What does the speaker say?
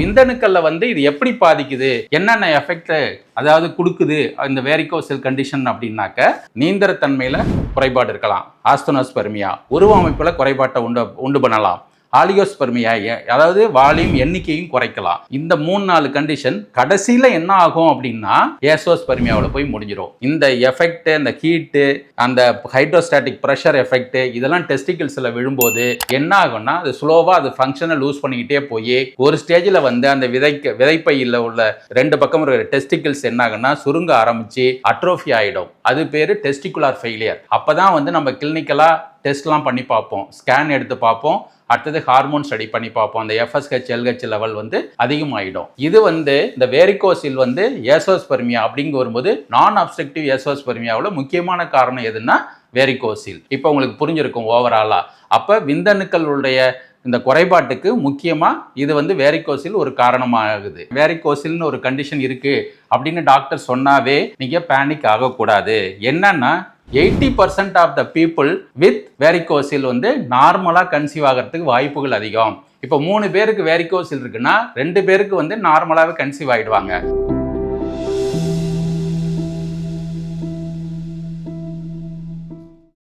விந்தணுக்கள்ல வந்து இது எப்படி பாதிக்குது, என்னென்ன எஃபெக்ட் அதாவது கொடுக்குது இந்த வேரிகோசல் கண்டிஷன் அப்படின்னாக்க, நீந்திர தன்மையில குறைபாடு இருக்கலாம், ஆஸ்தனோஸ்பெர்மியா உருவ அமைப்புல குறைபாட்டை உண்டு பண்ணலாம், ஆலியோஸ்பெர்மியா அதாவது வால்யூம் எண்ணிக்கையும் குறைக்கலாம். இந்த 3-4 கண்டிஷன் கடைசியில என்ன ஆகும் அப்படின்னா ஏசோஸ்பெர்மியாவில் போய் முடிஞ்சிடும். இந்த எஃபெக்ட், அந்த ஹீட்டு, அந்த ஹைட்ரோஸ்டாட்டிக் ப்ரெஷர் எஃபெக்ட் இதெல்லாம் டெஸ்டிகிள்ஸ்ல விழும்போது என்ன ஆகும்னா அது ஸ்லோவா அது ஃபங்க்ஷனை லூஸ் பண்ணிக்கிட்டே போய் ஒரு ஸ்டேஜில் வந்து அந்த விதைப்பையில் உள்ள 2 பக்கம் இருக்கிற டெஸ்டிகிள்ஸ் என்ன ஆகும்னா சுருங்க ஆரம்பிச்சு அட்ரோஃபி ஆயிடும். அது பேரு டெஸ்டிகுலார் ஃபெயிலியர். அப்பதான் வந்து நம்ம கிளினிக்கலா டெஸ்ட்லாம் பண்ணி பார்ப்போம், ஸ்கேன் எடுத்து பார்ப்போம், அடுத்தது ஹார்மோன் ஸ்டடி பண்ணி பார்ப்போம். அந்த எஃப்எஸ்ஹெச் எல்ஹெச் லெவல் வந்து அதிகமாகிடும். இது வந்து இந்த வேரிகோசில் வந்து ஏசோஸ்பெர்மியா அப்படிங்க வரும்போது நான் அப்ஸ்ட்ரக்டிவ் ஏசோஸ்பெர்மியாவில் முக்கியமான காரணம் எதுன்னா வேரிகோசில். இப்போ உங்களுக்கு புரிஞ்சிருக்கும் ஓவராலா. அப்போ விந்தணுக்களுடைய இந்த குறைபாட்டுக்கு முக்கியமாக இது வந்து வேரிகோசில் ஒரு காரணமாகுது. வேரிகோசில்னு ஒரு கண்டிஷன் இருக்கு அப்படின்னு டாக்டர் சொன்னாவே நீங்கள் பேனிக் ஆகக்கூடாது. என்னன்னா 80% of the people with varicocele வந்து நார்மலாக கன்சீவ் ஆகிறதுக்கு வாய்ப்புகள் அதிகம். இப்போ 3 பேருக்கு வேரிகோசில் இருக்குன்னா 2 பேருக்கு வந்து நார்மலாகவே கன்சீவ் ஆகிடுவாங்க.